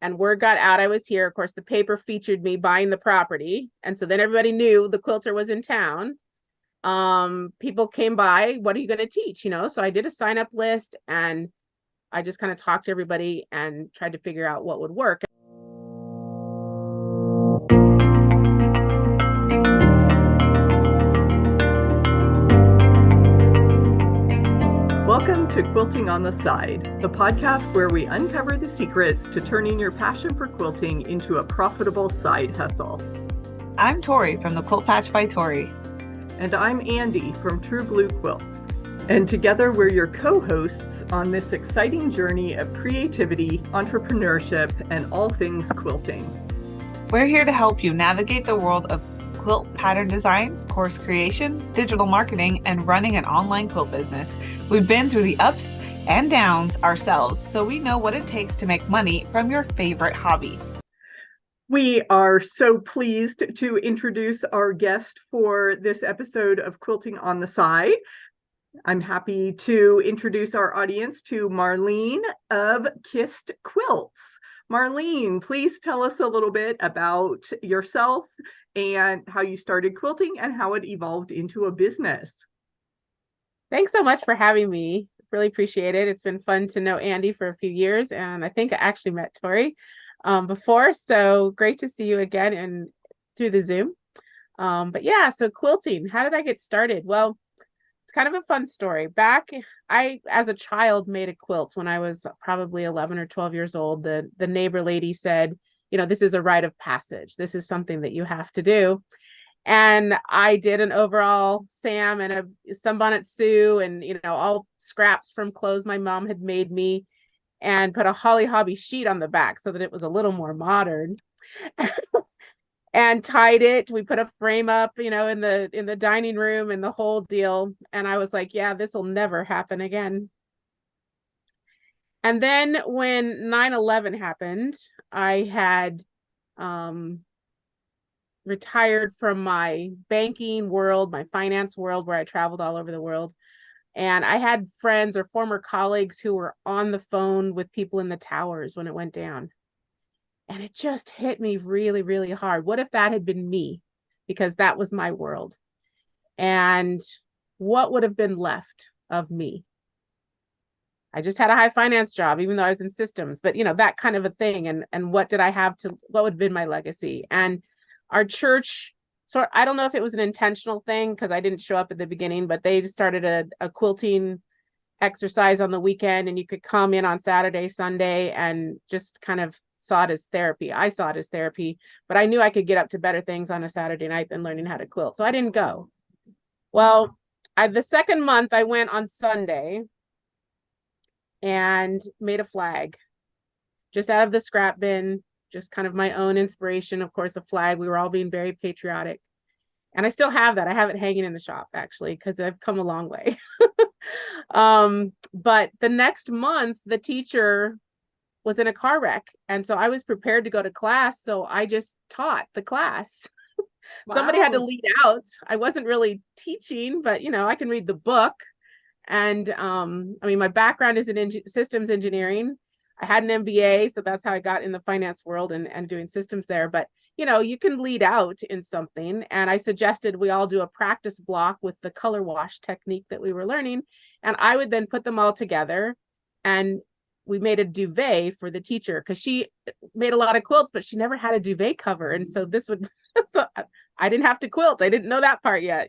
and word got out I was here. Of course, the paper featured me buying the property. And so then everybody knew the quilter was in town. People came by, what are you going to teach? So I did a sign up list, and I just kind of talked to everybody and tried to figure out what would work. Welcome to Quilting on the Side, the podcast where we uncover the secrets to turning your passion for quilting into a profitable side hustle. I'm Tori from the Quilt Patch by Tori. And I'm Andi from True Blue Quilts. And together we're your co-hosts on this exciting journey of creativity, entrepreneurship, and all things quilting. We're here to help you navigate the world of quilt pattern design, course creation, digital marketing, and running an online quilt business. We've been through the ups and downs ourselves, so we know what it takes to make money from your favorite hobby. We are so pleased to introduce our guest for this episode of Quilting on the Side. I'm happy to introduce our audience to Marlene of Kissed Quilts. Marlene, please tell us a little bit about yourself and how you started quilting and how it evolved into a business. Thanks so much for having me. Really appreciate it. It's been fun to know Andi for a few years, and I think I actually met Tori before, so great to see you again and through the Zoom. But yeah, so quilting, how did I get started? Well, it's kind of a fun story. I, as a child, made a quilt when I was probably 11 or 12 years old. The neighbor lady said, this is a rite of passage. This is something that you have to do. And I did an overall Sam and a sunbonnet Sue and, all scraps from clothes my mom had made me, and put a Holly Hobby sheet on the back so that it was a little more modern. And tied it. We put a frame up, in the dining room and the whole deal. And I was like, yeah, this will never happen again. And then when 9/11 happened, I had retired from my banking world, my finance world, where I traveled all over the world. And I had friends or former colleagues who were on the phone with people in the towers when it went down. And it just hit me really, really hard. What if that had been me? Because that was my world. And what would have been left of me? I just had a high finance job, even though I was in systems, but that kind of a thing. And what did I have what would have been my legacy? And our church, so I don't know if it was an intentional thing because I didn't show up at the beginning, but they started a quilting exercise on the weekend, and you could come in on Saturday, Sunday, and just kind of saw it as therapy. I saw it as therapy, but I knew I could get up to better things on a Saturday night than learning how to quilt. So I didn't go. Well, the second month I went on Sunday and made a flag just out of the scrap bin, just kind of my own inspiration. Of course, a flag. We were all being very patriotic. And I still have that. I have it hanging in the shop, actually, because I've come a long way. But the next month, the teacher was in a car wreck. And so I was prepared to go to class. So I just taught the class. Wow. Somebody had to lead out. I wasn't really teaching, but I can read the book. And my background is in systems engineering. I had an MBA, so that's how I got in the finance world and doing systems there. But you can lead out in something. And I suggested we all do a practice block with the color wash technique that we were learning. And I would then put them all together, and we made a duvet for the teacher because she made a lot of quilts, but she never had a duvet cover. And so so I didn't have to quilt. I didn't know that part yet,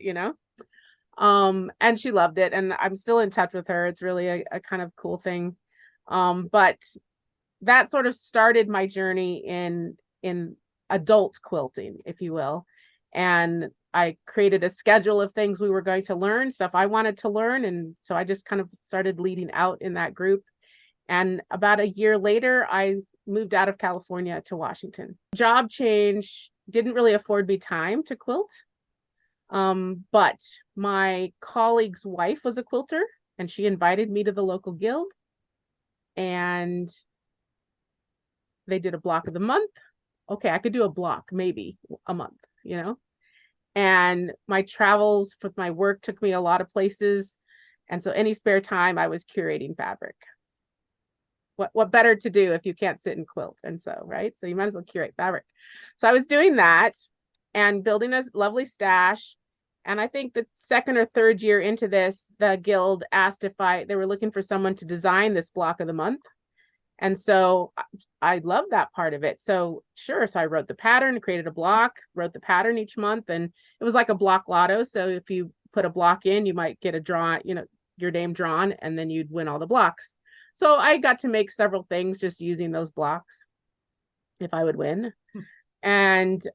and she loved it. And I'm still in touch with her. It's really a kind of cool thing. But that sort of started my journey in adult quilting, if you will. And I created a schedule of things we were going to learn, stuff I wanted to learn. And so I just kind of started leading out in that group. And about a year later, I moved out of California to Washington. Job change didn't really afford me time to quilt. But my colleague's wife was a quilter, and she invited me to the local guild. And they did a block of the month. Okay, I could do a block, maybe a month, And my travels with my work took me a lot of places. And so any spare time, I was curating fabric. what better to do if you can't sit and quilt and sew, right? So you might as well curate fabric. So I was doing that and building a lovely stash. And I think the second or third year into this, the guild asked if they were looking for someone to design this block of the month. And so I love that part of it. So sure. So I wrote the pattern, created a block, wrote the pattern each month. And it was like a block lotto. So if you put a block in, you might get a draw, your name drawn, and then you'd win all the blocks. So I got to make several things just using those blocks if I would win. And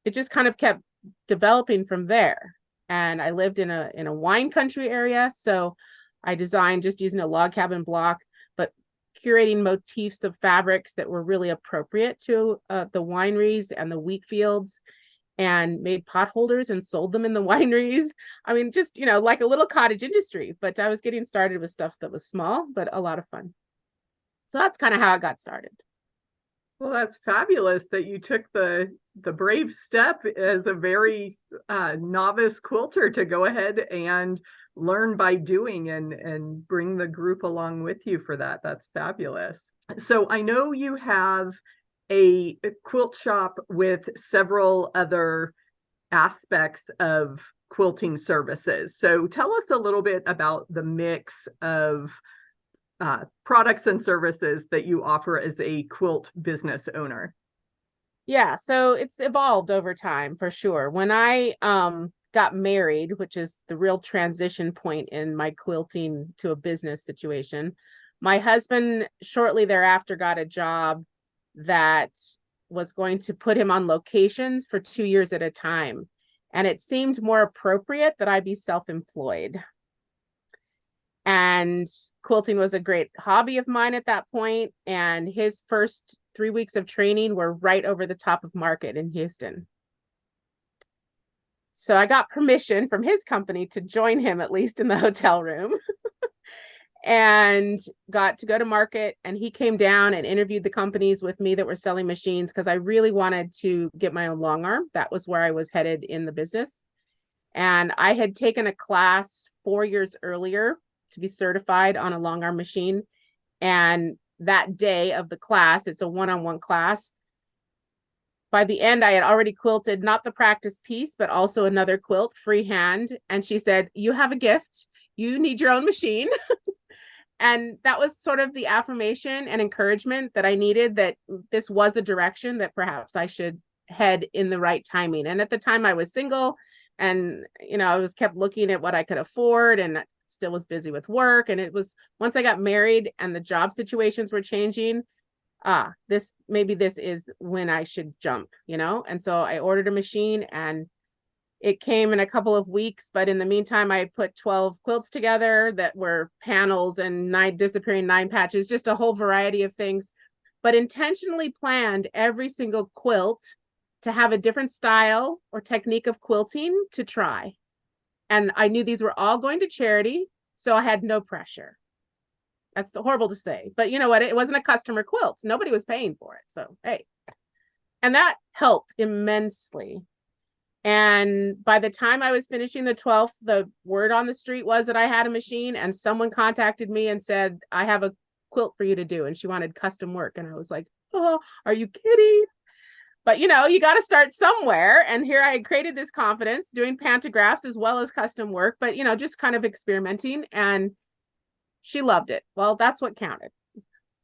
it just kind of kept developing from there. And I lived in a wine country area. So I designed just using a log cabin block, but curating motifs of fabrics that were really appropriate to the wineries and the wheat fields, and made pot holders and sold them in the wineries. I mean, just, like a little cottage industry, but I was getting started with stuff that was small, but a lot of fun. So that's kind of how it got started. Well, that's fabulous that you took the brave step as a very novice quilter to go ahead and learn by doing and bring the group along with you for that. That's fabulous. So I know you have a quilt shop with several other aspects of quilting services. So tell us a little bit about the mix of products and services that you offer as a quilt business owner. Yeah, so it's evolved over time for sure. When I got married, which is the real transition point in my quilting to a business situation, my husband shortly thereafter got a job that was going to put him on locations for 2 years at a time. And it seemed more appropriate that I be self-employed. And quilting was a great hobby of mine at that point. And his first 3 weeks of training were right over the top of market in Houston. So I got permission from his company to join him, at least in the hotel room, and got to go to market. And he came down and interviewed the companies with me that were selling machines, because I really wanted to get my own long arm. That was where I was headed in the business. And I had taken a class 4 years earlier to be certified on a long arm machine. And that day of the class, it's a one-on-one class. By the end, I had already quilted not the practice piece, but also another quilt freehand. And she said, "You have a gift. You need your own machine." And that was sort of the affirmation and encouragement that I needed, that this was a direction that perhaps I should head in the right timing. And at the time I was single, and, I was kept looking at what I could afford, and still was busy with work. And it was once I got married and the job situations were changing, this is when I should jump, And so I ordered a machine, and it came in a couple of weeks. But in the meantime, I put 12 quilts together that were panels and 9 disappearing 9 patches, just a whole variety of things, but intentionally planned every single quilt to have a different style or technique of quilting to try. And I knew these were all going to charity, so I had no pressure. That's horrible to say, but you know what? It wasn't a customer quilt. Nobody was paying for it. So, hey. And that helped immensely. And by the time I was finishing the 12th, the word on the street was that I had a machine, and someone contacted me and said, "I have a quilt for you to do." And she wanted custom work. And I was like, "Oh, are you kidding?" But, you got to start somewhere. And here I had created this confidence doing pantographs as well as custom work, but, just kind of experimenting. And she loved it. Well, that's what counted.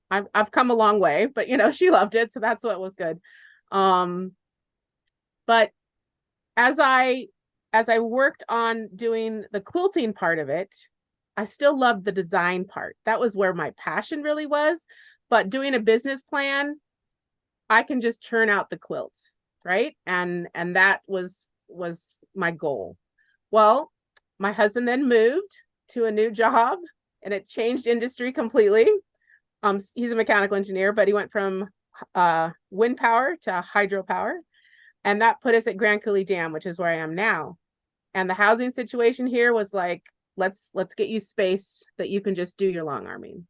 I've come a long way, but, she loved it. So that's what was good. But as I worked on doing the quilting part of it, I still loved the design part. That was where my passion really was. But doing a business plan, I can just churn out the quilts, right? And that was my goal. Well, my husband then moved to a new job, and it changed industry completely. He's a mechanical engineer, but he went from wind power to hydropower. And that put us at Grand Coulee Dam, which is where I am now. And the housing situation here was like, let's get you space that you can just do your long arming.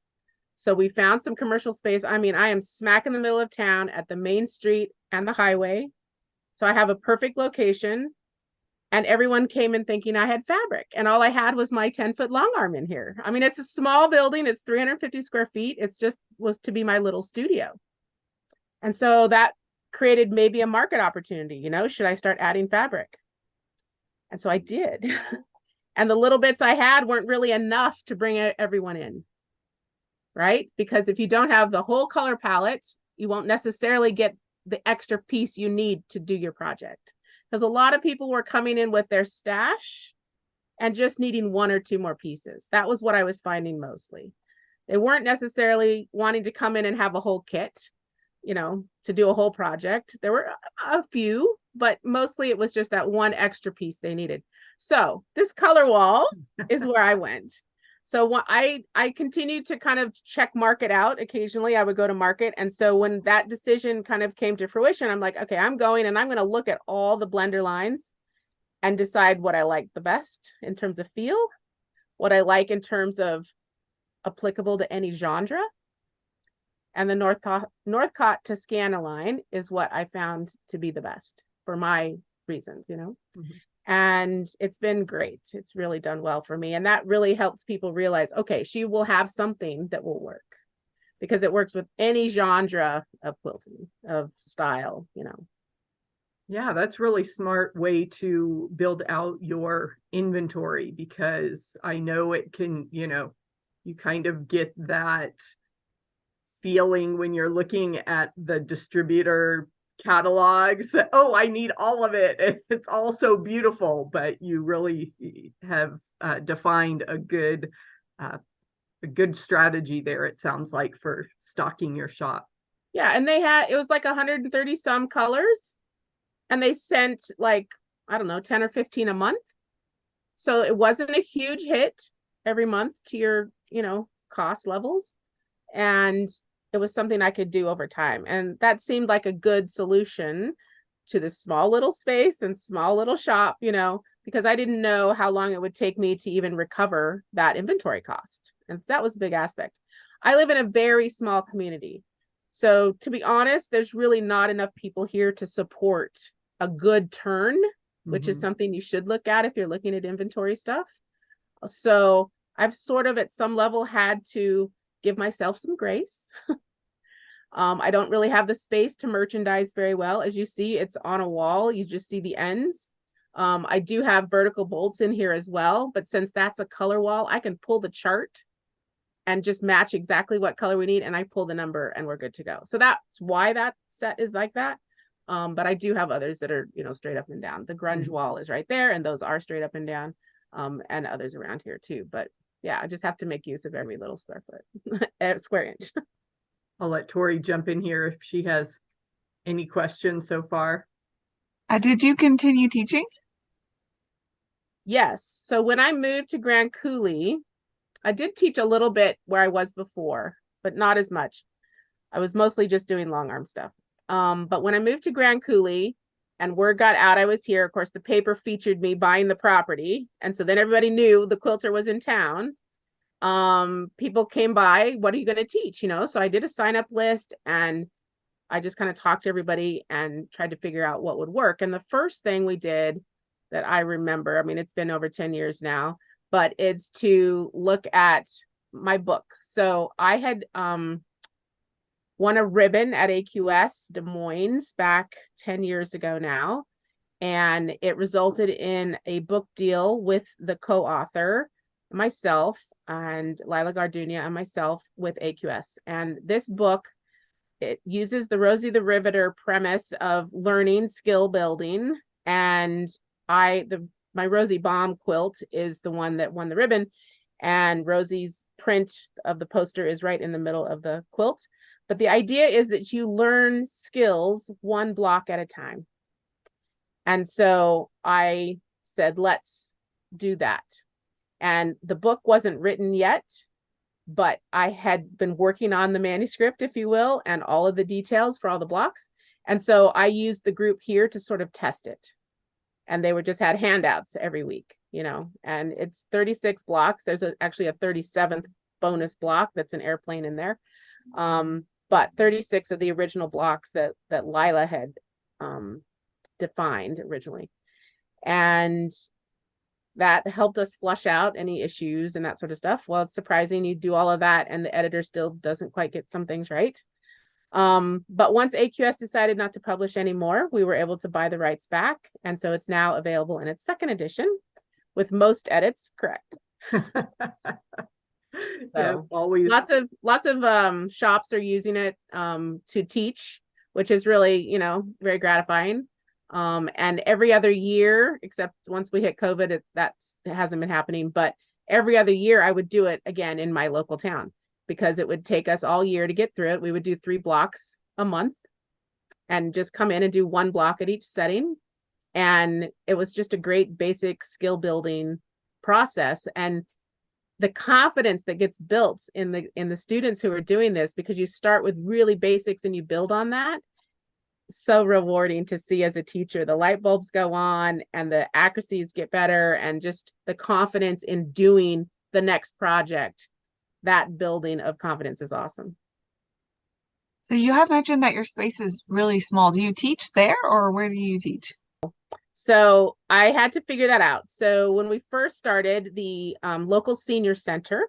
So we found some commercial space. I mean, I am smack in the middle of town at the main street and the highway. So I have a perfect location. And everyone came in thinking I had fabric, and all I had was my 10-foot long arm in here. I mean, it's a small building. It's 350 square feet. It's just was to be my little studio. And so that created maybe a market opportunity, you know, should I start adding fabric? And so I did. And the little bits I had weren't really enough to bring everyone in, right? Because if you don't have the whole color palette, you won't necessarily get the extra piece you need to do your project. Because a lot of people were coming in with their stash and just needing 1 or 2 more pieces. That was what I was finding mostly. They weren't necessarily wanting to come in and have a whole kit, you know, to do a whole project. There were a few, but mostly it was just that one extra piece they needed. So this color wall is where I went. So I continued to kind of check market out. Occasionally I would go to market. And so when that decision kind of came to fruition, I'm like, okay, I'm going and I'm going to look at all the blender lines and decide what I like the best in terms of feel, what I like in terms of applicable to any genre. And the Northcott Toscana line is what I found to be the best for my reasons, you know. Mm-hmm. And it's been great. It's really done well for me. And that really helps people realize, okay, she will have something that will work, because it works with any genre of quilting, of style, you know. Yeah, that's really smart way to build out your inventory, because I know it can, you know, you kind of get that feeling when you're looking at the distributor catalogs that, oh, I need all of it. It's all so beautiful, but you really have defined a good strategy there, it sounds like, for stocking your shop. Yeah, and it was like 130 some colors, and they sent like, I don't know, 10 or 15 a month. So it wasn't a huge hit every month to your, you know, cost levels. And it was something I could do over time. And that seemed like a good solution to this small little space and small little shop, you know, because I didn't know how long it would take me to even recover that inventory cost. And that was a big aspect. I live in a very small community. So to be honest, there's really not enough people here to support a good turn, which is something you should look at if you're looking at inventory stuff. So I've sort of at some level had to give myself some grace. I don't really have the space to merchandise very well. As you see, it's on a wall. You just see the ends. I do have vertical bolts in here as well, but since that's a color wall, I can pull the chart and just match exactly what color we need, and I pull the number and we're good to go. So that's why that set is like that. But I do have others that are, you know, straight up and down. The grunge wall is right there, and those are straight up and down, and others around here too. But yeah, I just have to make use of every little square foot, square inch. I'll let Tori jump in here if she has any questions so far. Did you continue teaching? Yes. So when I moved to Grand Coulee, I did teach a little bit where I was before, but not as much. I was mostly just doing long arm stuff. But when I moved to Grand Coulee and word got out I was here, of course, the paper featured me buying the property. And so then everybody knew the quilter was in town. People came by, what are you going to teach? You know, so I did a sign up list and I just kind of talked to everybody and tried to figure out what would work. And the first thing we did that I remember, I mean, it's been over 10 years now, but it's to look at my book. So I had won a ribbon at AQS Des Moines back 10 years ago now. And it resulted in a book deal with the co-author, myself, and Lila Gardunia and myself with AQS. And this book, it uses the Rosie the Riveter premise of learning, skill building. And my Rosie Baum quilt is the one that won the ribbon. And Rosie's print of the poster is right in the middle of the quilt. But the idea is that you learn skills one block at a time. And so I said, let's do that. And the book wasn't written yet, but I had been working on the manuscript, if you will, and all of the details for all the blocks. And so I used the group here to sort of test it. And they just had handouts every week, you know, and it's 36 blocks. There's actually a 37th bonus block that's an airplane in there. But 36 of the original blocks that Lila had defined originally. And that helped us flush out any issues and that sort of stuff. Well, it's surprising you do all of that and the editor still doesn't quite get some things right. But once AQS decided not to publish anymore, we were able to buy the rights back. And so it's now available in its second edition with most edits correct. Yeah, So always lots of shops are using it to teach, which is really, very gratifying. And every other year, except once we hit COVID, it hasn't been happening, but every other year I would do it again in my local town because it would take us all year to get through it. We would do 3 blocks a month and just come in and do 1 block at each setting. And it was just a great basic skill building process. And the confidence that gets built in the students who are doing this, because you start with really basics and you build on that. So rewarding to see as a teacher. The light bulbs go on and the accuracies get better, and just the confidence in doing the next project. That building of confidence is awesome. So you have mentioned that your space is really small. Do you teach there, or where do you teach? So I had to figure that out. So when we first started, the local senior center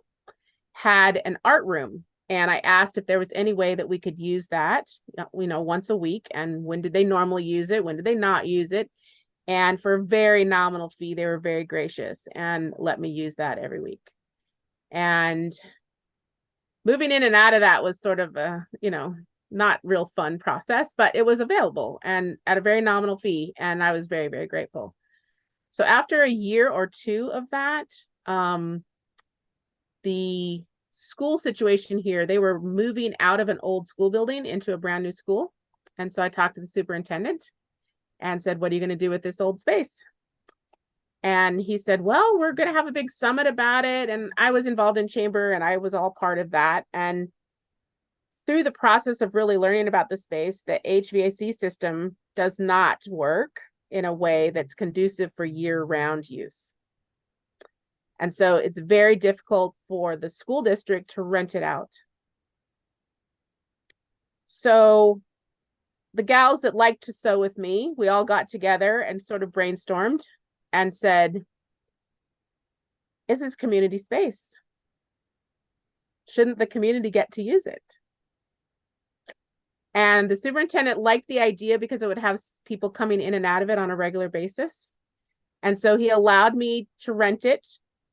had an art room. And I asked if there was any way that we could use that, once a week. And when did they normally use it? When did they not use it? And for a very nominal fee, they were very gracious and let me use that every week. And moving in and out of that was sort of a, not real fun process, but it was available and at a very nominal fee. And I was very, very grateful. So after a year or 2 of that, the school situation here, they were moving out of an old school building into a brand new school. And so I talked to the superintendent and said, what are you going to do with this old space? And he said, well, we're going to have a big summit about it. And I was involved in chamber and I was all part of that. And through the process of really learning about the space, the HVAC system does not work in a way that's conducive for year-round use. And so it's very difficult for the school district to rent it out. So the gals that like to sew with me, we all got together and sort of brainstormed and said, is this community space? Shouldn't the community get to use it? And the superintendent liked the idea because it would have people coming in and out of it on a regular basis. And so he allowed me to rent it,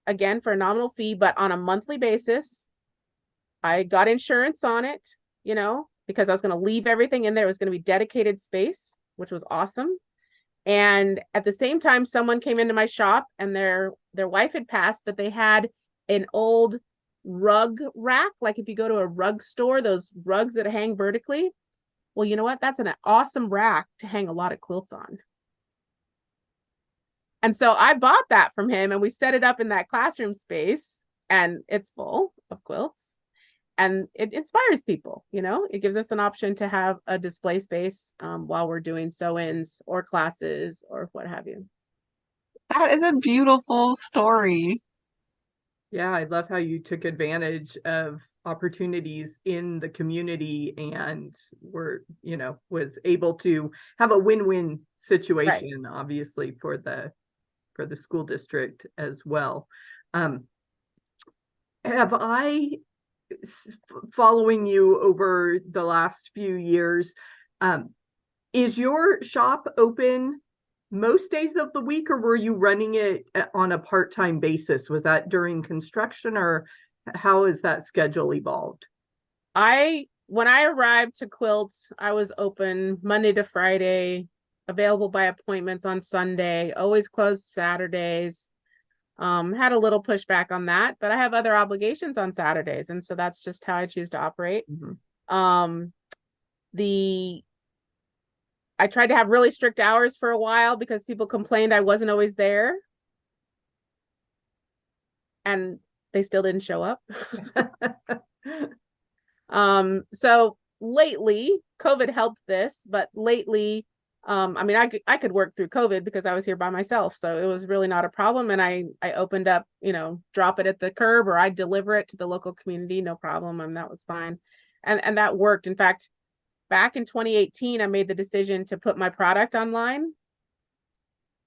again, for a nominal fee, but on a monthly basis. I got insurance on it, because I was going to leave everything in there. It was going to be dedicated space, which was awesome. And at the same time, someone came into my shop and their wife had passed, but they had an old rug rack. Like if you go to a rug store, those rugs that hang vertically. Well, you know what? That's an awesome rack to hang a lot of quilts on. And so I bought that from him and we set it up in that classroom space and it's full of quilts and it inspires people, it gives us an option to have a display space while we're doing sew-ins or classes or what have you. That is a beautiful story. Yeah, I love how you took advantage of opportunities in the community and was able to have a win-win situation, right, obviously for the school district as well. Have I, following you over the last few years, is your shop open most days of the week, or were you running it on a part-time basis? Was that during construction, or how has that schedule evolved? When I arrived to Quilts, I was open Monday to Friday, available by appointments on Sunday, always closed Saturdays. Had a little pushback on that, but I have other obligations on Saturdays. And so that's just how I choose to operate. Mm-hmm. I tried to have really strict hours for a while because people complained I wasn't always there. And they still didn't show up. So lately, COVID helped this, but lately, I could work through COVID because I was here by myself. So it was really not a problem. And I opened up, drop it at the curb or I deliver it to the local community, no problem. And that was fine. And that worked. In fact, back in 2018, I made the decision to put my product online.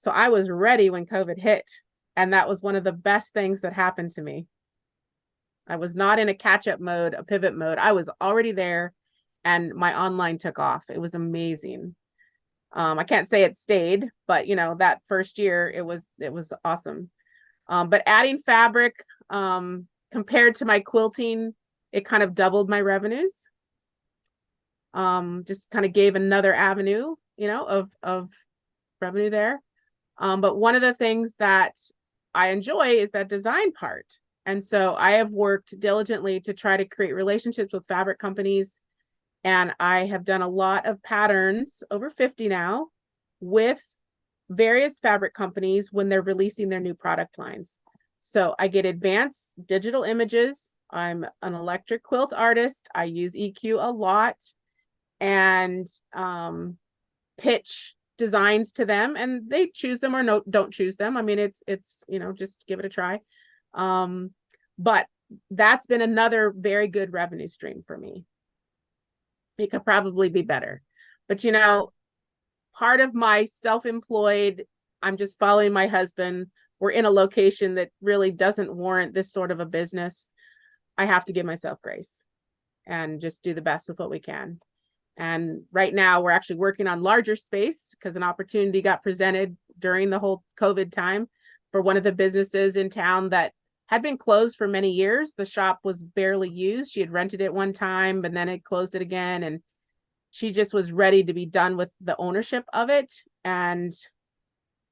So I was ready when COVID hit. And that was one of the best things that happened to me. I was not in a catch-up mode, a pivot mode. I was already there and my online took off. It was amazing. I can't say it stayed, but that first year it was awesome. But adding fabric, compared to my quilting, it kind of doubled my revenues. Just kind of gave another avenue, of revenue there. But one of the things that I enjoy is that design part. And so I have worked diligently to try to create relationships with fabric companies. And I have done a lot of patterns, over 50 now, with various fabric companies when they're releasing their new product lines. So I get advanced digital images. I'm an electric quilt artist. I use EQ a lot, and pitch designs to them, and they choose them or don't choose them. I mean, it's just give it a try. But that's been another very good revenue stream for me. It could probably be better, but part of my self-employed, I'm just following my husband. We're in a location that really doesn't warrant this sort of a business. I have to give myself grace and just do the best with what we can. And right now we're actually working on larger space because an opportunity got presented during the whole COVID time for one of the businesses in town that had been closed for many years. The shop was barely used. She had rented it one time, but then it closed it again. And she just was ready to be done with the ownership of it and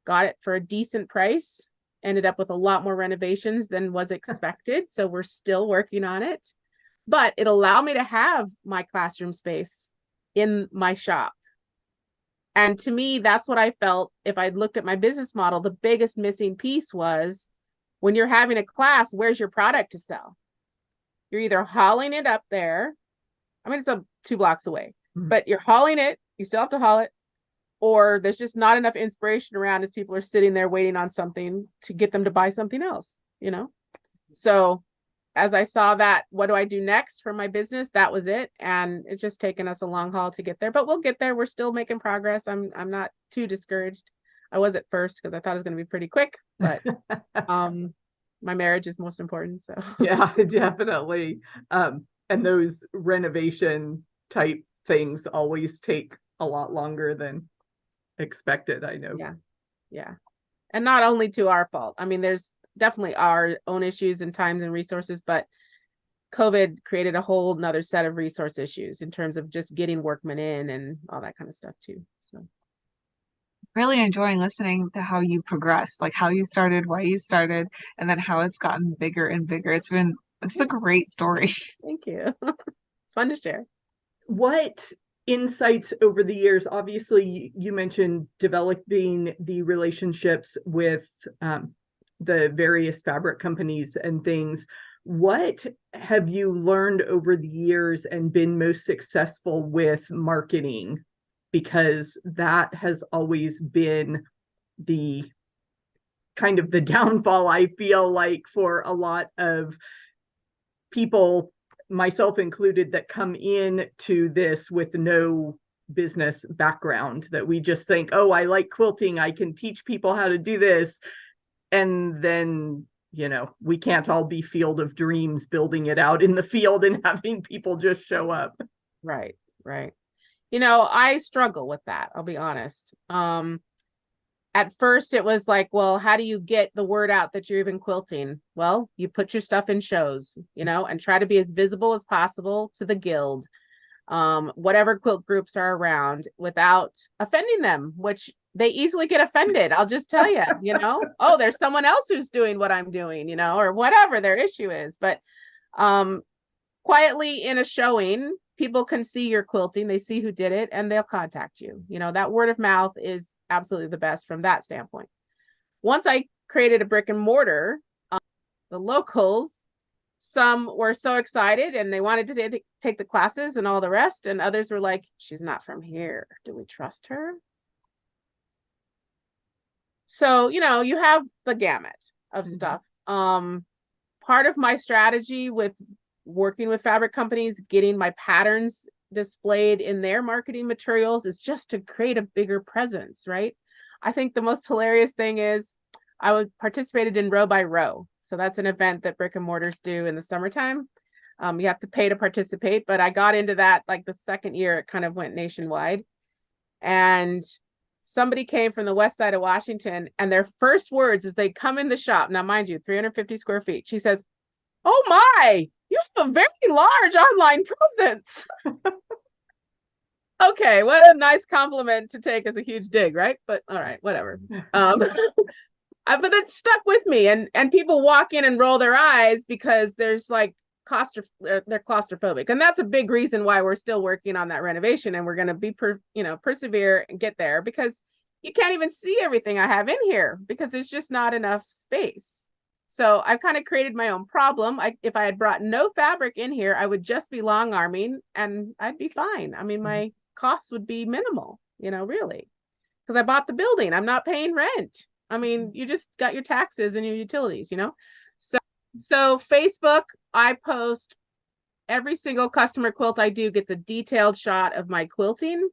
got it for a decent price. Ended up with a lot more renovations than was expected. So we're still working on it, but it allowed me to have my classroom space in my shop. And to me, that's what I felt. If I looked at my business model, the biggest missing piece was when you're having a class, where's your product to sell? You're either hauling it up there. I mean, it's 2 blocks away, but you're hauling it. You still have to haul it. Or there's just not enough inspiration around as people are sitting there waiting on something to get them to buy something else, So as I saw that, what do I do next for my business? That was it. And it's just taken us a long haul to get there, but we'll get there. We're still making progress. I'm not too discouraged. I was at first because I thought it was going to be pretty quick, but my marriage is most important. So yeah, definitely. And those renovation type things always take a lot longer than expected, I know. Yeah. And not only to our fault. I mean, there's definitely our own issues and times and resources, but COVID created a whole nother set of resource issues in terms of just getting workmen in and all that kind of stuff too. So Really enjoying listening to how you progress, like how you started, why you started, and then how it's gotten bigger and bigger. It's a great story. Thank you. It's fun to share. What insights over the years, obviously you mentioned developing the relationships with the various fabric companies and things. What have you learned over the years and been most successful with marketing? Because that has always been the kind of the downfall, I feel like, for a lot of people, myself included, that come in to this with no business background, that we just think, oh, I like quilting, I can teach people how to do this. And then, we can't all be Field of Dreams building it out in the field and having people just show up. Right. I struggle with that. I'll be honest. At first it was like, well, how do you get the word out that you're even quilting? Well, you put your stuff in shows, and try to be as visible as possible to the guild, whatever quilt groups are around, without offending them, which they easily get offended. I'll just tell you, oh, there's someone else who's doing what I'm doing, or whatever their issue is. But quietly in a showing, people can see your quilting, they see who did it, and they'll contact you. That word of mouth is absolutely the best from that standpoint. Once I created a brick and mortar, the locals, some were so excited and they wanted to take the classes and all the rest, and others were like, she's not from here, do we trust her? So you have the gamut of stuff. Part of my strategy with working with fabric companies, getting my patterns displayed in their marketing materials, is just to create a bigger presence, right? I think the most hilarious thing is participated in Row by Row. So that's an event that brick and mortars do in the summertime. You have to pay to participate, but I got into that like the second year it kind of went nationwide. And somebody came from the west side of Washington, and their first words as they come in the shop, now mind you, 350 square feet, she says, "Oh my, you have a very large online presence." Okay, what a nice compliment to take as a huge dig, right? But all right, whatever. But that stuck with me, and people walk in and roll their eyes because there's like they're claustrophobic, and that's a big reason why we're still working on that renovation, and we're going to be persevere and get there, because you can't even see everything I have in here because there's just not enough space. So I've kind of created my own problem. If I had brought no fabric in here, I would just be long arming and I'd be fine. I mean, my costs would be minimal, really, because I bought the building. I'm not paying rent. I mean, you just got your taxes and your utilities, So Facebook, I post every single customer quilt I do gets a detailed shot of my quilting.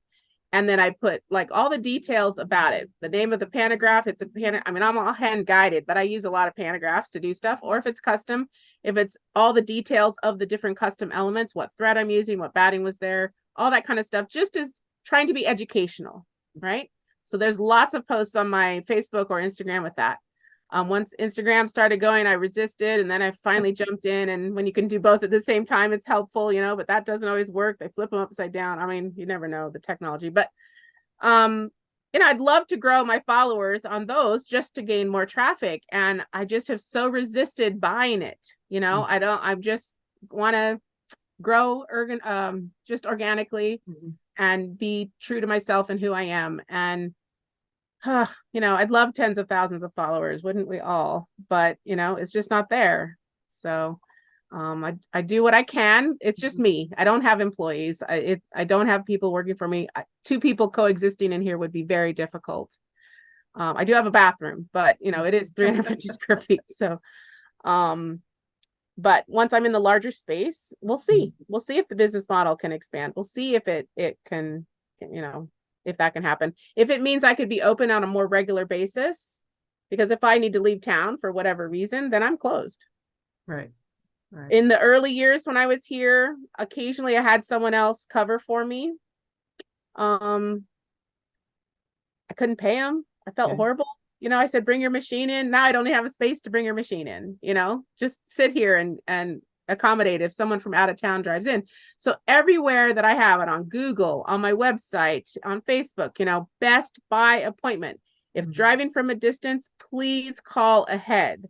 And then I put like all the details about it. The name of the pantograph, I'm all hand guided, but I use a lot of pantographs to do stuff. Or if it's custom, if it's all the details of the different custom elements, what thread I'm using, what batting was there, all that kind of stuff, just as trying to be educational, right? So there's lots of posts on my Facebook or Instagram with that. Once Instagram started going, I resisted, and then I finally jumped in. And when you can do both at the same time, it's helpful, but that doesn't always work. They flip them upside down. I mean, you never know the technology, but I'd love to grow my followers on those just to gain more traffic. And I just have so resisted buying it. I just want to grow just organically and be true to myself and who I am. And I'd love tens of thousands of followers, wouldn't we all? But it's just not there. So I do what I can. It's just me. I don't have employees. I don't have people working for me. Two people coexisting in here would be very difficult. I do have a bathroom, but it is 350 square feet. So but once I'm in the larger space, we'll see. We'll see if the business model can expand. We'll see if it can, if that can happen. If it means I could be open on a more regular basis, because if I need to leave town for whatever reason, then I'm closed. Right. In the early years when I was here, occasionally I had someone else cover for me. I couldn't pay them. I felt horrible. I said, bring your machine in. Now I don't have a space to bring your machine in, just sit here and accommodate if someone from out of town drives in. So everywhere that I have it, on Google, on my website, on Facebook, best by appointment. If driving from a distance, please call ahead.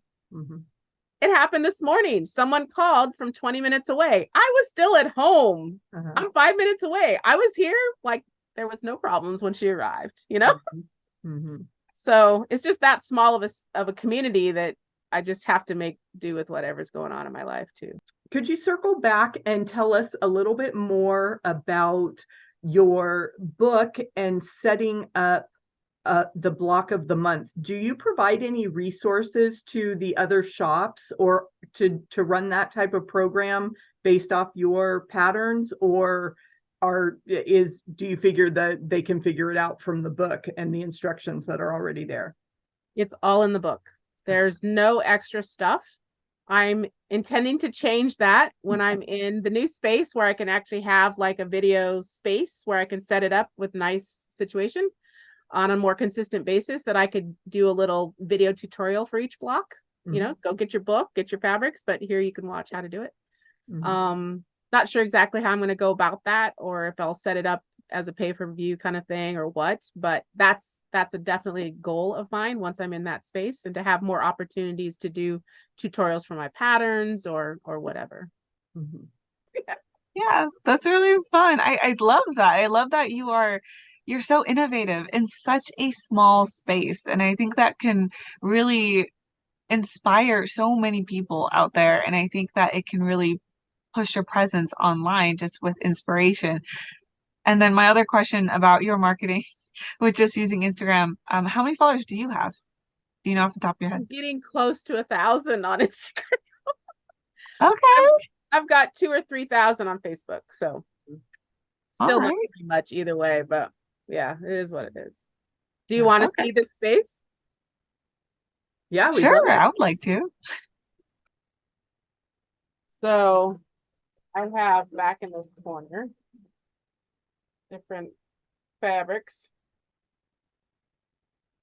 It happened this morning. Someone called from 20 minutes away. I was still at home. I'm 5 minutes away. I was here. Like, there was no problems when she arrived, So it's just that small of a community that I just have to make do with whatever's going on in my life too. Could you circle back and tell us a little bit more about your book and setting up the block of the month? Do you provide any resources to the other shops or to run that type of program based off your patterns, or do you figure that they can figure it out from the book and the instructions that are already there? It's all in the book. There's no extra stuff. I'm intending to change that when I'm in the new space where I can actually have like a video space where I can set it up with nice situation on a more consistent basis, that I could do a little video tutorial for each block. Go get your book, get your fabrics, but here you can watch how to do it. Not sure exactly how I'm going to go about that, or if I'll set it up as a pay-per-view kind of thing or what, but that's definitely a goal of mine once I'm in that space, and to have more opportunities to do tutorials for my patterns or whatever. Yeah, that's really fun. I love that. I love that you're so innovative in such a small space. And I think that can really inspire so many people out there. And I think that it can really push your presence online just with inspiration. And then my other question about your marketing with just using Instagram, how many followers do you have? Do you know off the top of your head? I'm getting close to 1,000 on Instagram. Okay. I've got 2,000 or 3,000 on Facebook. So still not much either way, but yeah, it is what it is. Do you want to Okay. see this space? Yeah, we Sure, I would like to. So I have back in this corner different fabrics,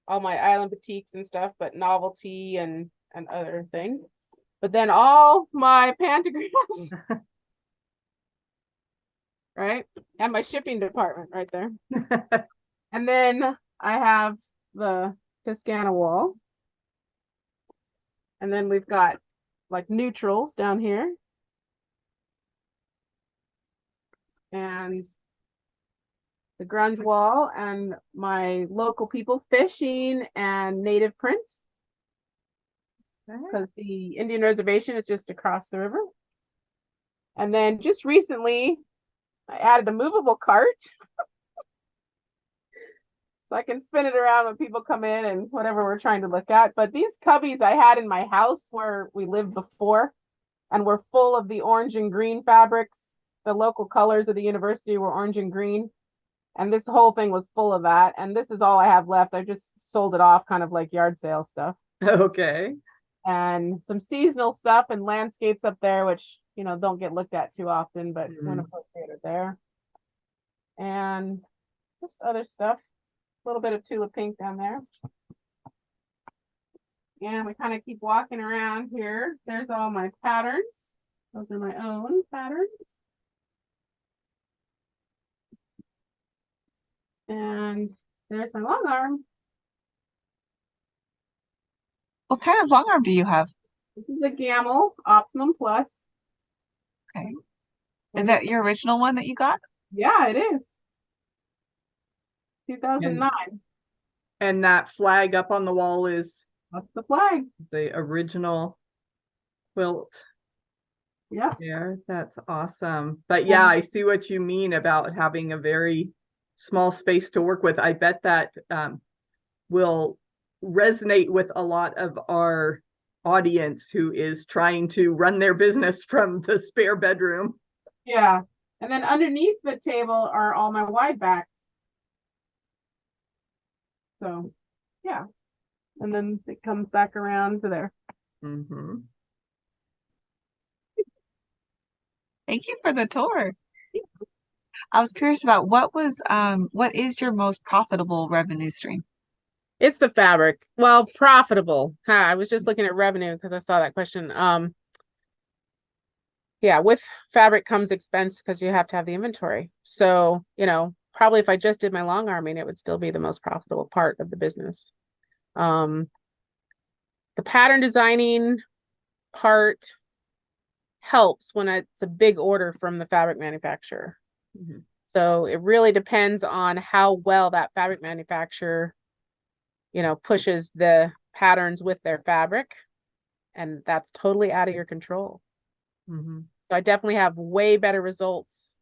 all my island batiks and stuff, but novelty and other things. But then all my pantographs, right? And my shipping department right there. And then I have the Toscana wall. And then we've got like neutrals down here. And the grunge wall and my local people fishing and native prints. Because the Indian reservation is just across the river. And then just recently, I added a movable cart. So I can spin it around when people come in and whatever we're trying to look at. But these cubbies I had in my house where we lived before and were full of the orange and green fabrics. The local colors of the university were orange and green. And this whole thing was full of that. And this is all I have left. I just sold it off kind of like yard sale stuff. Okay. And some seasonal stuff and landscapes up there, which, you know, don't get looked at too often, but when appropriate are there. And just other stuff. A little bit of tulip pink down there. And we kind of keep walking around here. There's all my patterns. Those are my own patterns. And there's my long arm. What kind of long arm do you have? This is a Gamel Optimum Plus. Okay. Is that your original one that you got? Yeah, it is. 2009. And that flag up on the wall is That's the flag. the original quilt. Yeah. There, that's awesome. But yeah, I see what you mean about having a very small space to work with. I bet that will resonate with a lot of our audience who is trying to run their business from the spare bedroom. Yeah. And then underneath the table are all my wide backs. So, yeah. And then it comes back around to there. Mm-hmm. Thank you for the tour. I was curious about what is your most profitable revenue stream? It's the fabric. Well, profitable. I was just looking at revenue because I saw that question. Yeah, with fabric comes expense because you have to have the inventory. So, you know, probably if I just did my long arming, it would still be the most profitable part of the business. The pattern designing part helps when it's a big order from the fabric manufacturer. Mm-hmm. So it really depends on how well that fabric manufacturer, you know, pushes the patterns with their fabric. And that's totally out of your control. Mm-hmm. So I definitely have way better results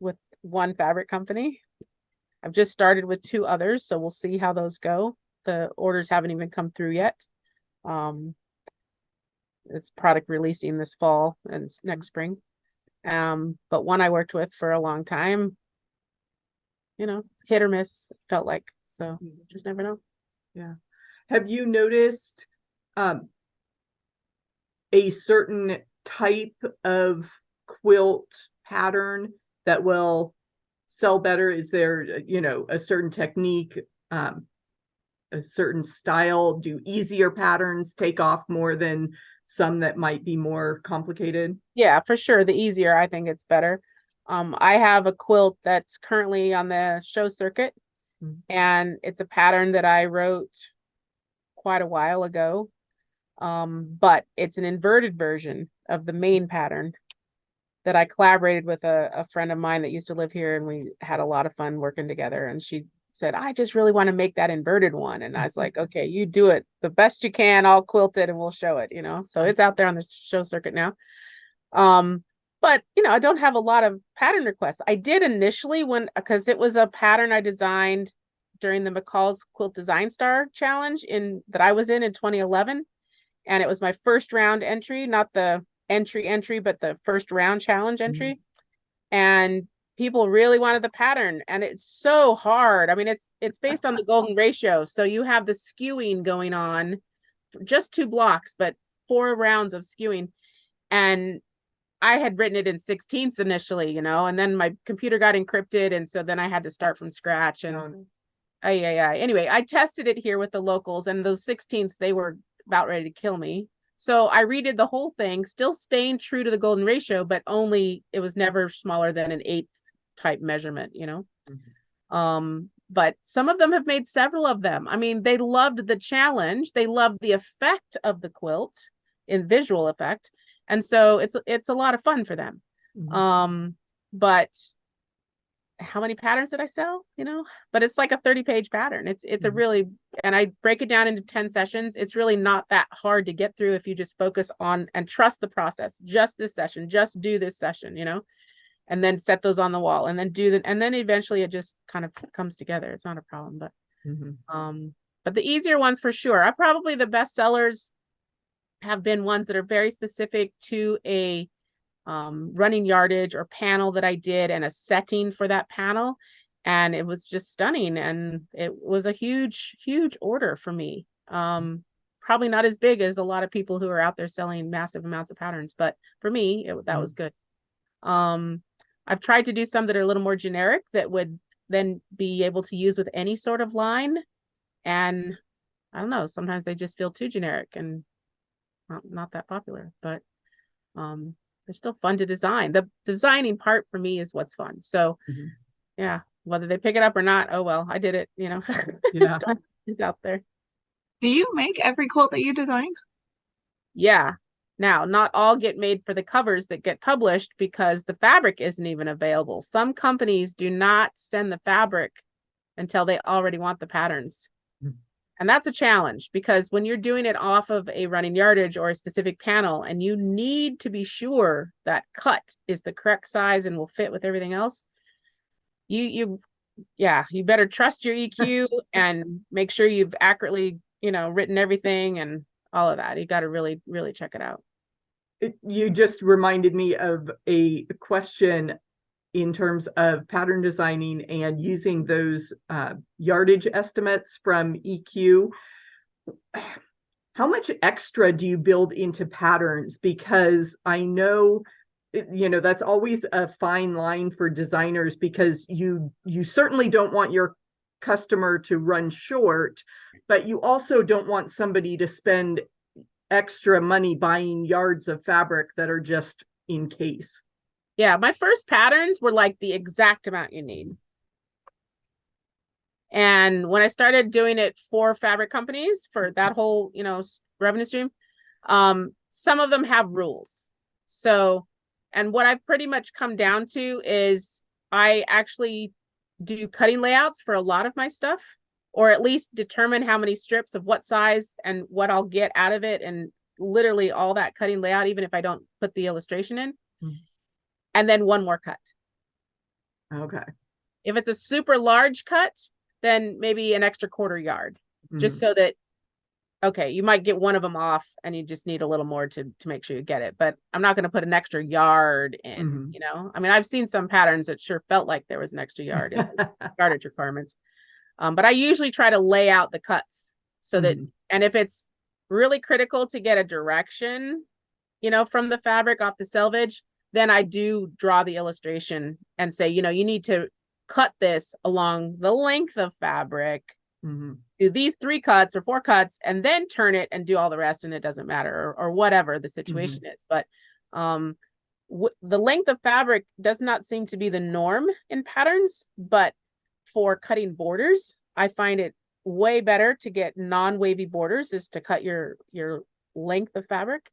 with one fabric company. I've just started with 2 others, so we'll see how those go. The orders haven't even come through yet. It's product releasing this fall and next spring. But one I worked with for a long time, you know, hit or miss, felt like. So just never know. Yeah. Have you noticed a certain type of quilt pattern that will sell better? Is there, you know, a certain technique, a certain style? Do easier patterns take off more than some that might be more complicated? Yeah, for sure. The easier, I think it's better. I have a quilt that's currently on the show circuit, and it's a pattern that I wrote quite a while ago. But it's an inverted version of the main pattern that I collaborated with a friend of mine that used to live here, and we had a lot of fun working together. And she said, I just really want to make that inverted one. And I was like, okay, you do it the best you can. I'll quilt it and we'll show it, you know? So it's out there on the show circuit now. But you know, I don't have a lot of pattern requests. I did initially because it was a pattern I designed during the McCall's Quilt Design Star Challenge that I was in 2011. And it was my first round entry, not the entry, but the first round challenge entry. And people really wanted the pattern, and it's so hard. I mean, it's based on the golden ratio. So you have the skewing going on, just 2 blocks, but 4 rounds of skewing. And I had written it in 16ths initially, and then my computer got encrypted. And so then I had to start from scratch. And anyway, I tested it here with the locals, and those 16ths, they were about ready to kill me. So I redid the whole thing, still staying true to the golden ratio, but it was never smaller than an 1/8 type measurement, But some of them have made several of them. I mean, they loved the challenge. They loved the effect of the quilt in visual effect. And so it's a lot of fun for them. But how many patterns did I sell? But it's like a 30-page pattern. It's a really, and I break it down into 10 sessions. It's really not that hard to get through if you just focus on and trust the process. Just this session, just do this session, and then set those on the wall, and then and then eventually it just kind of comes together. It's not a problem, but the easier ones for sure. Probably the best sellers have been ones that are very specific to a running yardage or panel that I did, and a setting for that panel. And it was just stunning. And it was a huge, huge order for me. Probably not as big as a lot of people who are out there selling massive amounts of patterns, but for me, that was good. I've tried to do some that are a little more generic that would then be able to use with any sort of line. And I don't know, sometimes they just feel too generic and not that popular, but they're still fun to design. The designing part for me is what's fun. So yeah, whether they pick it up or not, oh well, I did it, it's done. It's out there. Do you make every quilt that you design? Yeah. Now, not all get made for the covers that get published because the fabric isn't even available. Some companies do not send the fabric until they already want the patterns. And that's a challenge, because when you're doing it off of a running yardage or a specific panel, and you need to be sure that cut is the correct size and will fit with everything else, you better trust your EQ and make sure you've accurately, written everything and all of that. You got to really, really check it out. You just reminded me of a question in terms of pattern designing and using those yardage estimates from EQ. How much extra do you build into patterns? Because I know, that's always a fine line for designers, because you certainly don't want your customer to run short, but you also don't want somebody to spend extra money buying yards of fabric that are just in case. Yeah, my first patterns were like the exact amount you need. And when I started doing it for fabric companies, for that whole, revenue stream, some of them have rules. So, and what I've pretty much come down to is I actually do cutting layouts for a lot of my stuff, or at least determine how many strips of what size and what I'll get out of it. And literally all that cutting layout, even if I don't put the illustration in. And then one more cut. Okay. If it's a super large cut, then maybe an extra 1/4 yard, just so that, okay, you might get one of them off and you just need a little more to make sure you get it. But I'm not going to put an extra yard in, I mean, I've seen some patterns that sure felt like there was an extra yard in yardage requirements. But I usually try to lay out the cuts so that, and if it's really critical to get a direction, from the fabric off the selvage, then I do draw the illustration and say, you need to cut this along the length of fabric, do these 3 cuts or 4 cuts, and then turn it and do all the rest, and it doesn't matter, or whatever the situation is. But the length of fabric does not seem to be the norm in patterns, but for cutting borders, I find it way better to get non-wavy borders is to cut your length of fabric.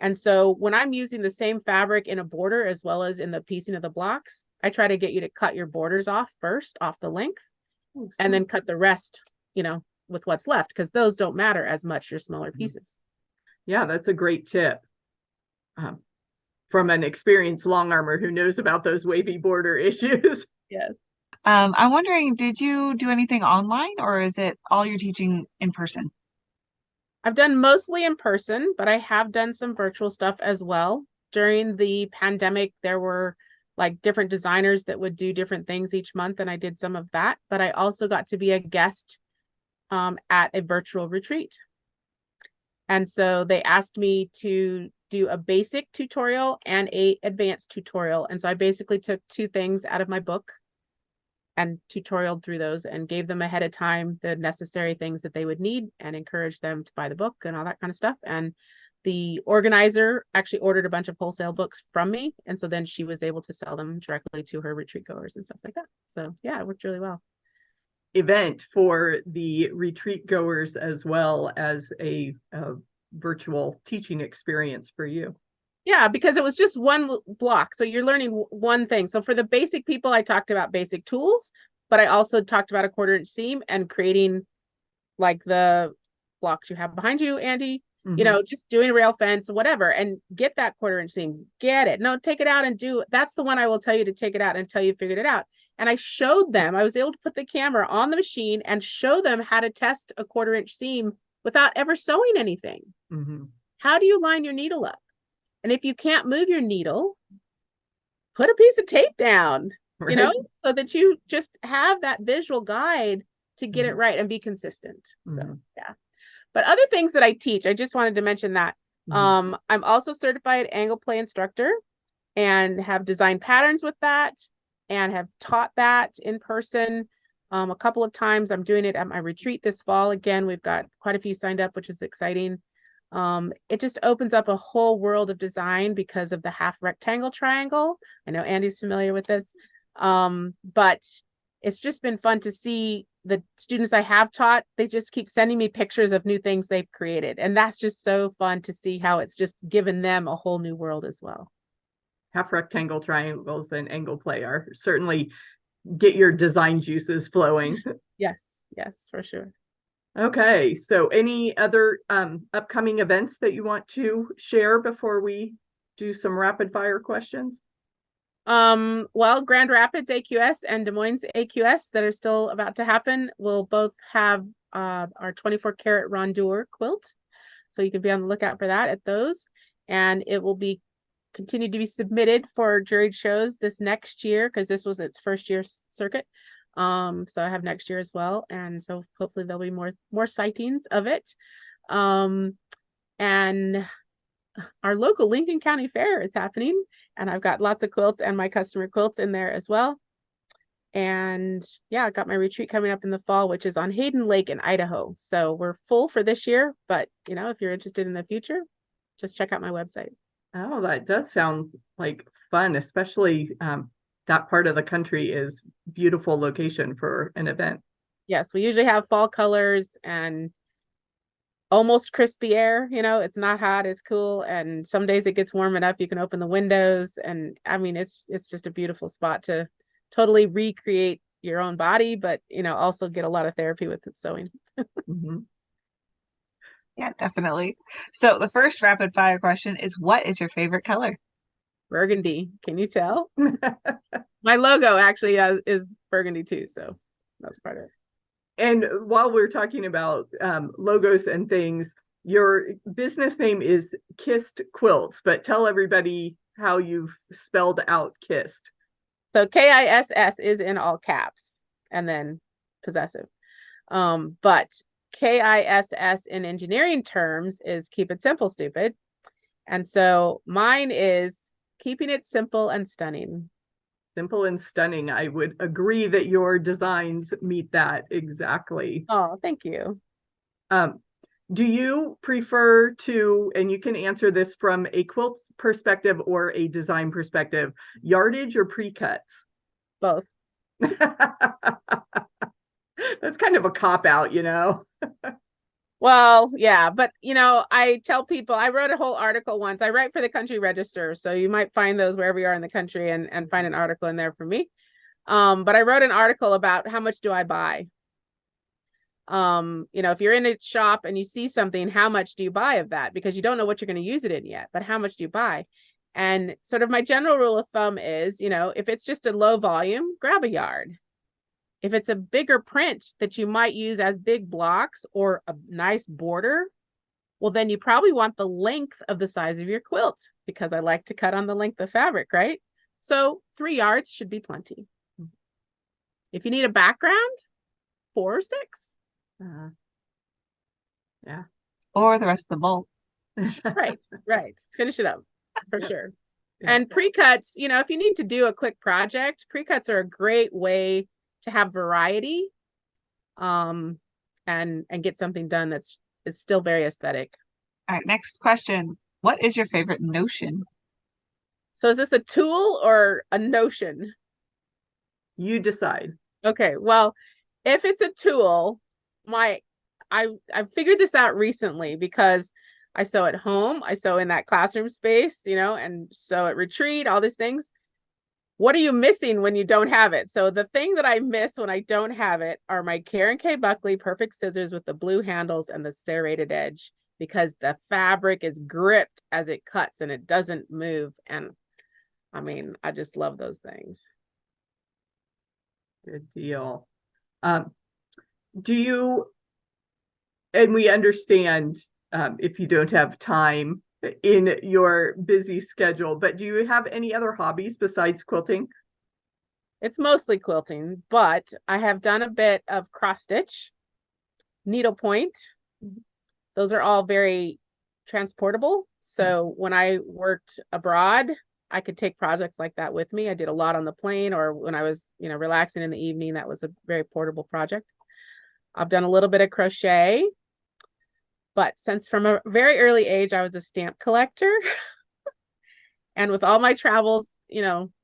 And so when I'm using the same fabric in a border as well as in the piecing of the blocks, I try to get you to cut your borders off first, off the length, and then cut the rest, with what's left, because those don't matter as much, your smaller pieces. Yeah, that's a great tip. From an experienced long armor who knows about those wavy border issues. Yes. I'm wondering, did you do anything online, or is it all you're teaching in person? I've done mostly in person, but I have done some virtual stuff as well. During the pandemic, there were like different designers that would do different things each month, and I did some of that. But I also got to be a guest at a virtual retreat. And so they asked me to do a basic tutorial and a advanced tutorial. And so I basically took two things out of my book and tutorialed through those and gave them ahead of time the necessary things that they would need and encouraged them to buy the book and all that kind of stuff. And the organizer actually ordered a bunch of wholesale books from me. And so then she was able to sell them directly to her retreat goers and stuff like that. So yeah, it worked really well. Event for the retreat goers as well as a virtual teaching experience for you. Yeah, because it was just one block. So you're learning one thing. So for the basic people, I talked about basic tools, but I also talked about a 1/4 inch seam and creating like the blocks you have behind you, Andi, you know, just doing a rail fence, whatever, and get that 1/4 inch seam, get it. No, take it out and do. That's the one I will tell you to take it out until you figured it out. And I showed them, I was able to put the camera on the machine and show them how to test a 1/4 inch seam without ever sewing anything. How do you line your needle up? And if you can't move your needle, put a piece of tape down, you know, so that you just have that visual guide to get it right and be consistent. So, yeah. But other things that I teach, I just wanted to mention that. I'm also certified angle play instructor and have designed patterns with that and have taught that in person a couple of times. I'm doing it at my retreat this fall. Again, we've got quite a few signed up, which is exciting. It just opens up a whole world of design because of the half rectangle triangle. I know Andi's familiar with this, but it's just been fun to see the students I have taught. They just keep sending me pictures of new things they've created. And that's just so fun to see how it's just given them a whole new world as well. Half rectangle triangles and angle play are certainly get your design juices flowing. Yes, for sure. Okay, so any other upcoming events that you want to share before we do some rapid fire questions? Well, Grand Rapids AQS and Des Moines AQS that are still about to happen will both have our 24 karat rondeur quilt. So you can be on the lookout for that at those. And it will be continued to be submitted for juried shows this next year because this was its first year circuit. So I have next year as well. And so hopefully there'll be more sightings of it. And our local Lincoln County Fair is happening, and I've got lots of quilts and my customer quilts in there as well. And yeah, I got my retreat coming up in the fall, which is on Hayden Lake in Idaho. So we're full for this year, but you know, if you're interested in the future, just check out my website. Oh, that does sound like fun, especially that part of the country is beautiful location for an event. Yes, we usually have fall colors and almost crispy air, you know, it's not hot, it's cool. And some days it gets warm enough, you can open the windows. And I mean, it's just a beautiful spot to totally recreate your own body, but, you know, also get a lot of therapy with the sewing. Yeah, definitely. So the first rapid fire question is, what is your favorite color? Burgundy. Can you tell? My logo actually is burgundy too. So that's part of it. And while we're talking about logos and things, your business name is Kissed Quilts, but tell everybody how you've spelled out Kissed. So KISS is in all caps and then possessive. But KISS in engineering terms is keep it simple, stupid. And so mine is keeping it simple and stunning. Simple and stunning. I would agree that your designs meet that exactly. Oh, thank you. Do you prefer to, and you can answer this from a quilt perspective or a design perspective, yardage or pre-cuts? Both. That's kind of a cop-out, you know? Well, yeah, but you know, I tell people, I wrote a whole article once. I write for the Country Register, so you might find those wherever you are in the country and find an article in there for me. But I wrote an article about how much do I buy? You know, if you're in a shop and you see something, how much do you buy of that? Because you don't know what you're going to use it in yet, but how much do you buy? And sort of my general rule of thumb is, you know, if it's just a low volume, grab a yard. If it's a bigger print that you might use as big blocks or a nice border, well, then you probably want the length of the size of your quilt, because I like to cut on the length of fabric, right? So 3 yards should be plenty. If you need a background, 4 or 6. Yeah. Or the rest of the bolt. Right. Finish it up for sure. Yeah. And pre-cuts, if you need to do a quick project, pre-cuts are a great way to have variety, and get something done that's still very aesthetic. All right, next question. What is your favorite notion? So is this a tool or a notion? You decide. Okay, well, if it's a tool, I figured this out recently because I sew at home, I sew in that classroom space, and sew at retreat, all these things. What are you missing when you don't have it? So the thing that I miss when I don't have it are my Karen K. Buckley perfect scissors with the blue handles and the serrated edge, because the fabric is gripped as it cuts and it doesn't move. And I mean, I just love those things. Good deal. Do you, and we understand if you don't have time in your busy schedule, but do you have any other hobbies besides quilting? It's mostly quilting, but I have done a bit of cross stitch, needlepoint. Those are all very transportable. So when I worked abroad, I could take projects like that with me. I did a lot on the plane, or when I was, relaxing in the evening, that was a very portable project. I've done a little bit of crochet, but since from a very early age, I was a stamp collector. And with all my travels,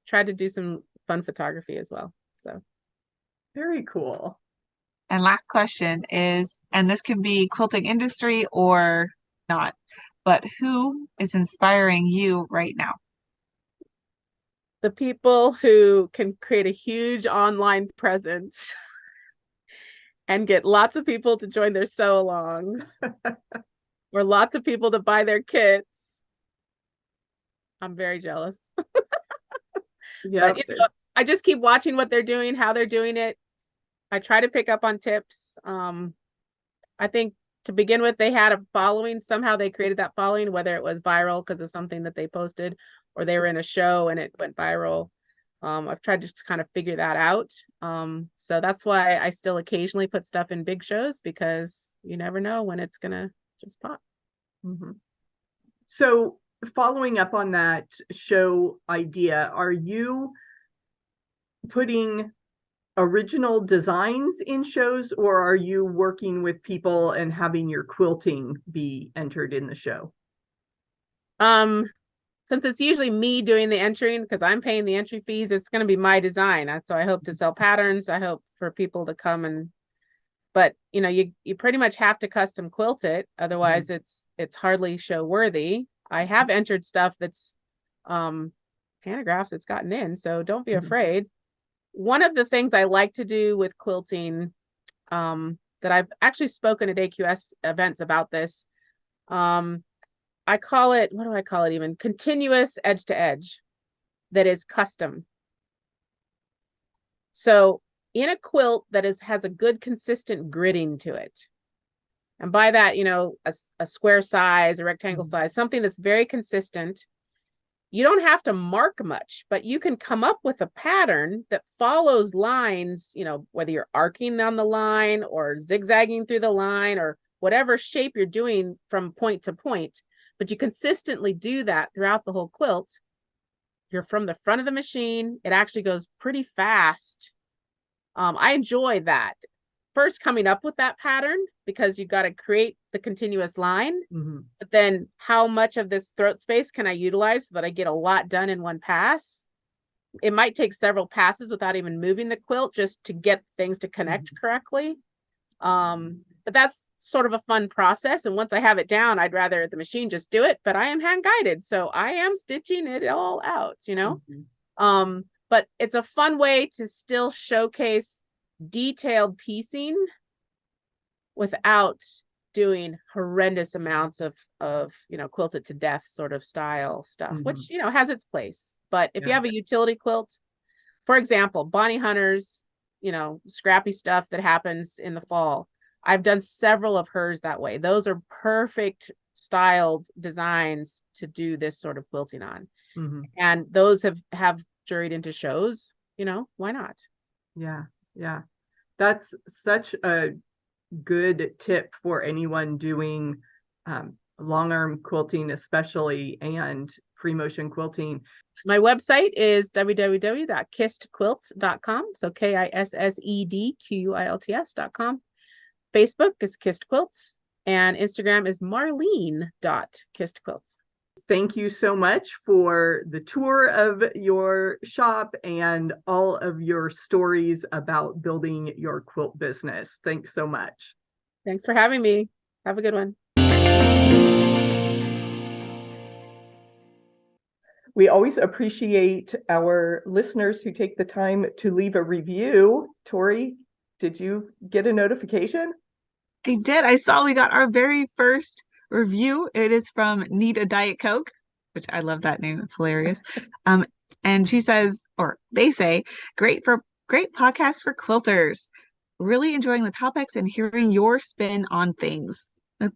tried to do some fun photography as well. So very cool. And last question is, and this can be quilting industry or not, but who is inspiring you right now? The people who can create a huge online presence and get lots of people to join their sew-alongs or lots of people to buy their kits. I'm very jealous. Yeah. But I just keep watching what they're doing, how they're doing it. I try to pick up on tips. I think to begin with, they had a following. Somehow they created that following, whether it was viral because of something that they posted or they were in a show and it went viral. I've tried to just kind of figure that out. So that's why I still occasionally put stuff in big shows, because you never know when it's going to just pop. Mm-hmm. So following up on that show idea, are you putting original designs in shows, or are you working with people and having your quilting be entered in the show? Since it's usually me doing the entering, because I'm paying the entry fees, it's going to be my design. So I hope to sell patterns. I hope for people to come but you pretty much have to custom quilt it. Otherwise it's hardly show worthy. I have entered stuff that's panographs that's gotten in, so don't be afraid. One of the things I like to do with quilting, that I've actually spoken at AQS events about this, I call it, what do I call it even? Continuous edge to edge that is custom. So in a quilt that has a good consistent gridding to it. And by that, a square size, a rectangle size, something that's very consistent. You don't have to mark much, but you can come up with a pattern that follows lines, whether you're arcing on the line or zigzagging through the line or whatever shape you're doing from point to point. But you consistently do that throughout the whole quilt. You're from the front of the machine. It actually goes pretty fast. I enjoy that. First, coming up with that pattern, because you've got to create the continuous line. But then how much of this throat space can I utilize so that I get a lot done in one pass? It might take several passes without even moving the quilt just to get things to connect correctly. But that's sort of a fun process. And once I have it down, I'd rather the machine just do it, but I am hand guided. So I am stitching it all out, but it's a fun way to still showcase detailed piecing without doing horrendous amounts of quilted to death sort of style stuff, which, has its place. But if you have a utility quilt, for example, Bonnie Hunter's, scrappy stuff that happens in the fall, I've done several of hers that way. Those are perfect styled designs to do this sort of quilting on. And those have juried into shows, why not? Yeah. Yeah. That's such a good tip for anyone doing long arm quilting, especially, and free motion quilting. My website is www.kissedquilts.com. So KISSEDQUILTS.com. Facebook is Kissed Quilts, and Instagram is Marlene.KissedQuilts. Thank you so much for the tour of your shop and all of your stories about building your quilt business. Thanks so much. Thanks for having me. Have a good one. We always appreciate our listeners who take the time to leave a review. Tori, did you get a notification? I did. I saw we got our very first review. It is from Need a Diet Coke, which I love that name. It's hilarious. And she says, or they say, great podcast for quilters. Really enjoying the topics and hearing your spin on things.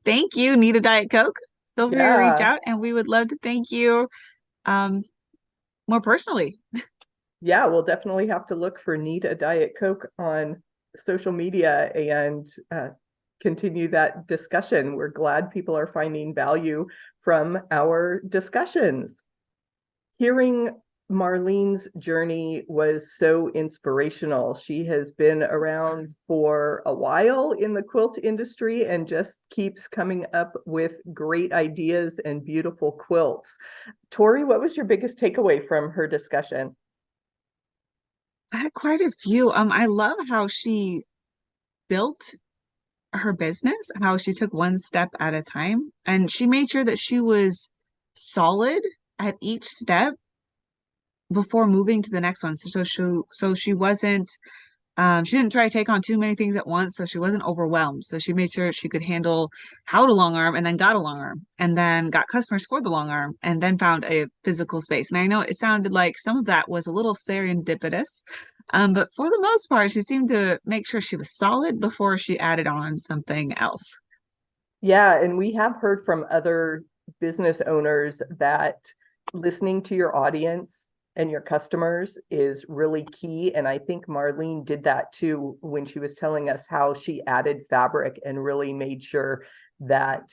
Thank you, Need a Diet Coke. Feel free to reach out, and we would love to thank you more personally. Yeah, we'll definitely have to look for Need a Diet Coke on social media and continue that discussion. We're glad people are finding value from our discussions. Hearing Marlene's journey was so inspirational. She has been around for a while in the quilt industry and just keeps coming up with great ideas and beautiful quilts. Tori, what was your biggest takeaway from her discussion? I had quite a few. I love how she built her business, how she took one step at a time, and she made sure that she was solid at each step before moving to the next one. So she wasn't she didn't try to take on too many things at once, so she wasn't overwhelmed. So she made sure she could handle how to long arm, and then got a long arm, and then got customers for the long arm, and then found a physical space. And I know it sounded like some of that was a little serendipitous, but for the most part, she seemed to make sure she was solid before she added on something else. Yeah, and we have heard from other business owners that listening to your audience and your customers is really key. And I think Marlene did that too when she was telling us how she added fabric and really made sure that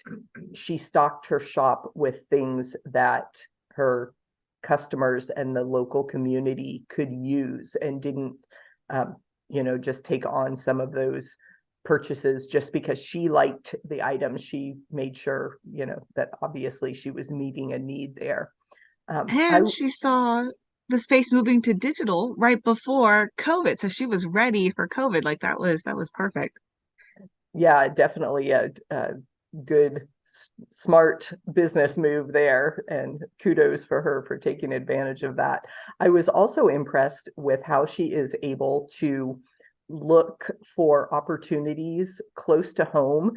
she stocked her shop with things that her customers and the local community could use, and didn't just take on some of those purchases just because she liked the items. She made sure that obviously she was meeting a need there. And she saw the space moving to digital right before COVID, so she was ready for COVID. Like that was perfect. Yeah, definitely a good, smart business move there, and kudos for her for taking advantage of that. I was also impressed with how she is able to look for opportunities close to home,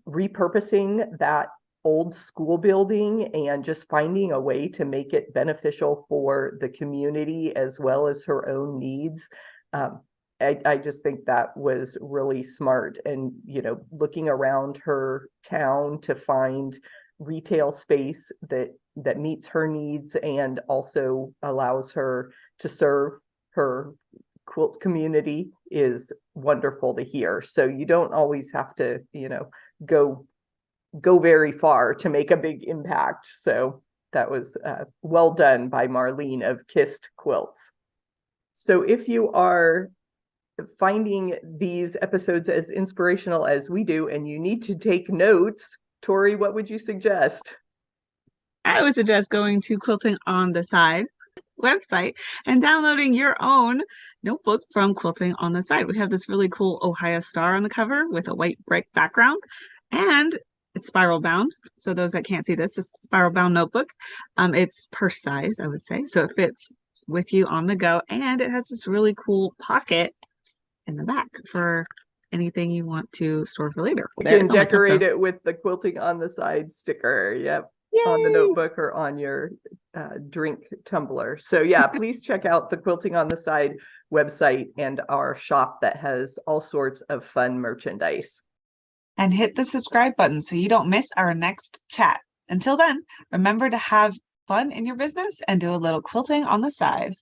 repurposing that old school building and just finding a way to make it beneficial for the community as well as her own needs. I just think that was really smart. And, looking around her town to find retail space that meets her needs and also allows her to serve her quilt community is wonderful to hear. So you don't always have to, go very far to make a big impact. So that was well done by Marlene of Kissed Quilts. So if you are finding these episodes as inspirational as we do, and you need to take notes, Tori, what would you suggest? I would suggest going to Quilting on the Side website and downloading your own notebook from Quilting on the Side. We have this really cool Ohio star on the cover with a white brick background, and it's spiral bound. So those that can't see this, it's a spiral bound notebook. It's purse size, I would say. So it fits with you on the go, and it has this really cool pocket in the back for anything you want to store for later. You can decorate it with the Quilting on the Side sticker. Yep. Yay! On the notebook or on your drink tumbler. So yeah, please check out the Quilting on the Side website and our shop that has all sorts of fun merchandise. And hit the subscribe button so you don't miss our next chat. Until then, remember to have fun in your business and do a little quilting on the side.